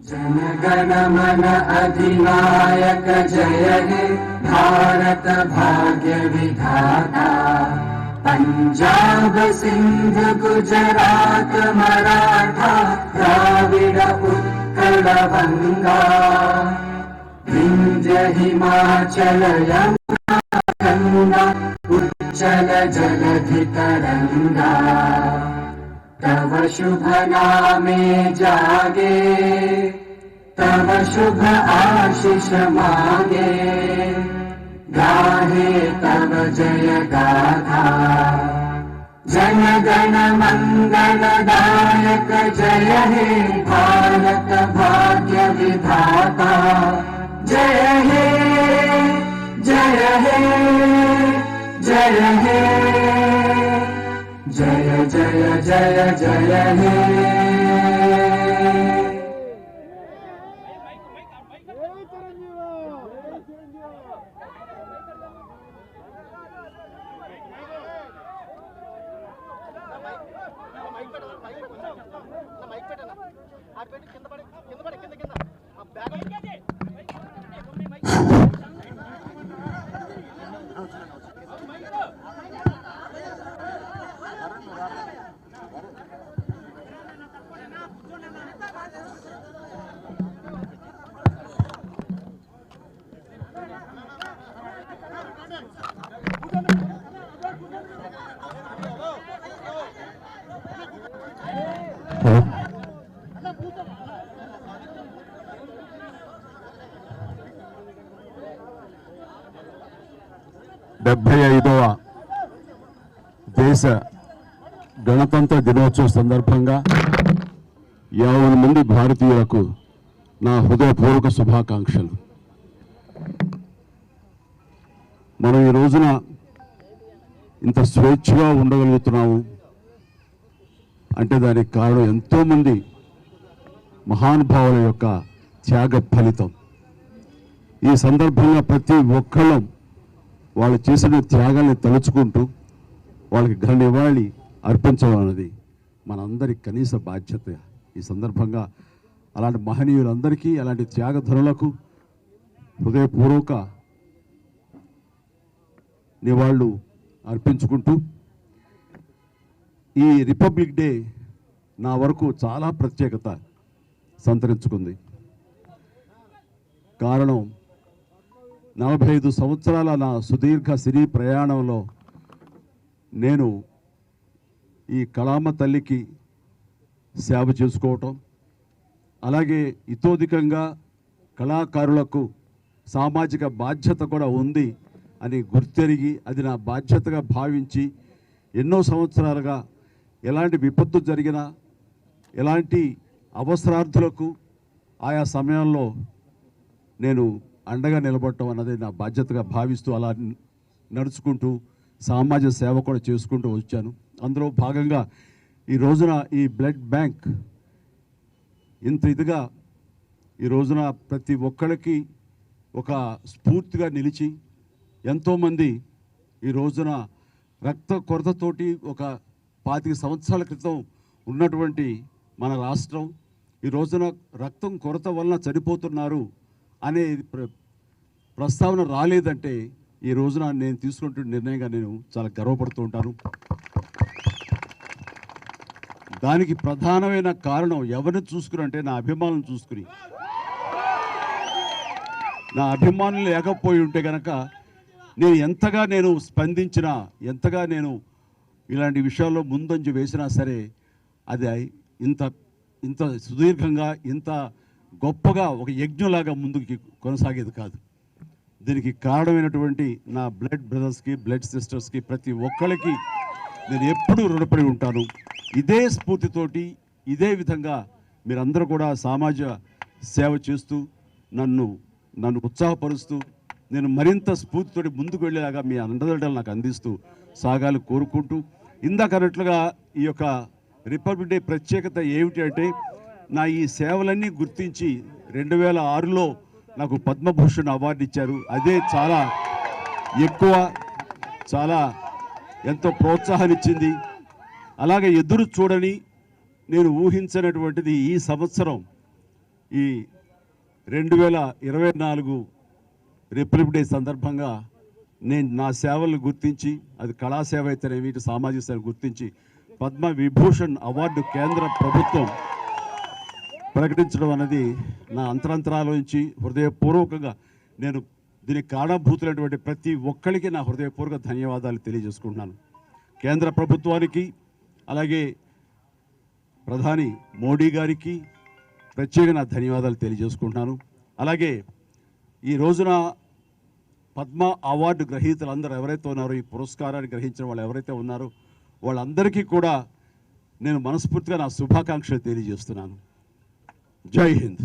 जनगण मन अधिनायक जय हे भारत भाग्य विधाता। पंजाब सिंध गुजरात मराठा द्राविड़ उत्कल बंगा विंध्य हिमाचल यमुना गंगा उच्चल जलधि तरंगा। तव शुभ नामे जागे तव शुभ आशीष मागे गाहे तव जय गाथा। जन गण मंगल दायक जय हे भारत भाग्य विधाता। जय हे जय हे जय हे जय जय जय जय हे। దేశ గణతంత్ర దినోత్సవ సందర్భంగా 50 మంది భారతీయులకు నా హృదయపూర్వక శుభాకాంక్షలు. మనం ఈ రోజున ఇంత స్వేచ్ఛగా ఉండగలుగుతున్నాము అంటే దానికి కారణం ఎంతోమంది మహానుభావుల యొక్క త్యాగ ఫలితం. ఈ సందర్భంగా ప్రతి ఒక్కళ్ళం వాళ్ళు చేసిన త్యాగాన్ని తలుచుకుంటూ వాళ్ళకి ఘన నివాళి అర్పించడం అనేది మనందరి కనీస బాధ్యత. ఈ సందర్భంగా అలాంటి మహనీయులందరికీ అలాంటి త్యాగధనులకు హృదయపూర్వక నివాళులు అర్పించుకుంటూ ఈ రిపబ్లిక్ డే నా వరకు చాలా ప్రత్యేకత సంతరించుకుంది. కారణం 45 సంవత్సరాల నా సుదీర్ఘ సినీ ప్రయాణంలో నేను ఈ కళామ తల్లికి సేవ చేసుకోవటం, అలాగే ఇతోధికంగా కళాకారులకు సామాజిక బాధ్యత కూడా ఉంది అని గుర్తెరిగి అది నా బాధ్యతగా భావించి ఎన్నో సంవత్సరాలుగా ఎలాంటి విపత్తు జరిగినా ఎలాంటి అవసరార్థులకు ఆయా సమయంలో నేను అండగా నిలబడటం అన్నది నా బాధ్యతగా భావిస్తూ అలా నడుచుకుంటూ సామాజిక సేవ కూడా చేసుకుంటూ వచ్చాను. అందులో భాగంగా ఈ రోజున ఈ బ్లడ్ బ్యాంక్ ఇంత ఇదిగా ఈ రోజున ప్రతి ఒక్కరికి ఒక స్ఫూర్తిగా నిలిచి ఎంతోమంది ఈ రోజున రక్త కొరతతోటి ఒక 25 సంవత్సరాల క్రితం ఉన్నటువంటి మన రాష్ట్రం ఈ రోజున రక్తం కొరత వలన చనిపోతున్నారు అనే ప్రస్తావన రాలేదంటే ఈ రోజున నేను తీసుకుంటున్న నిర్ణయంగా నేను చాలా గర్వపడుతూ ఉంటాను. దానికి ప్రధానమైన కారణం ఎవరిని చూసుకుని అంటే నా అభిమానులను చూసుకుని. నా అభిమానులు లేకపోయి ఉంటే కనుక నేను ఎంతగా నేను స్పందించినా, ఎంతగా నేను ఇలాంటి విషయాల్లో ముందంజ వేసినా సరే అది ఇంత ఇంత సుదీర్ఘంగా, ఇంత గొప్పగా ఒక యజ్ఞంలాగా ముందుకి కొనసాగేది కాదు. దీనికి కారణమైనటువంటి నా బ్లడ్ బ్రదర్స్కి, బ్లడ్ సిస్టర్స్కి, ప్రతి ఒక్కరికి నేను ఎప్పుడూ రుణపడి ఉంటాను. ఇదే స్ఫూర్తితోటి, ఇదే విధంగా మీరందరూ కూడా సమాజ సేవ చేస్తూ నన్ను ఉత్సాహపరుస్తూ నేను మరింత స్ఫూర్తితోటి ముందుకు వెళ్ళేలాగా మీ అండదండలు నాకు అందిస్తూ సాగాలు కోరుకుంటూ, ఇందాకన్నట్లుగా ఈ యొక్క రిపబ్లిక్ డే ప్రత్యేకత ఏమిటి అంటే, నా ఈ సేవలన్నీ గుర్తించి 2006లో నాకు పద్మభూషణ్ అవార్డు ఇచ్చారు. అదే చాలా ఎక్కువ, చాలా ఎంతో ప్రోత్సాహాన్ని ఇచ్చింది. అలాగే ఎదురు చూడని, నేను ఊహించినటువంటిది ఈ సంవత్సరం ఈ 2024 రిపబ్లిక్ డే సందర్భంగా నేను నా సేవలను గుర్తించి, అది కళాసేవ అయితేనేమి, ఇటు సామాజిక సేవ గుర్తించి పద్మ విభూషణ్ అవార్డు కేంద్ర ప్రభుత్వం ప్రకటించడం అనేది నా అంతరంతరాల నుంచి హృదయపూర్వకంగా నేను దీనికి కారణభూతులైనటువంటి ప్రతి ఒక్కరికి నా హృదయపూర్వక ధన్యవాదాలు తెలియజేసుకుంటున్నాను. కేంద్ర ప్రభుత్వానికి, అలాగే ప్రధాని మోడీ గారికి ప్రత్యేక నా ధన్యవాదాలు తెలియజేసుకుంటున్నాను. అలాగే ఈ రోజున పద్మ అవార్డు గ్రహీతలందరూ ఎవరైతే ఉన్నారో, ఈ పురస్కారాన్ని గ్రహించిన వాళ్ళు ఎవరైతే ఉన్నారో వాళ్ళందరికీ కూడా నేను మనస్ఫూర్తిగా నా శుభాకాంక్షలు తెలియజేస్తున్నాను. జై హింద్.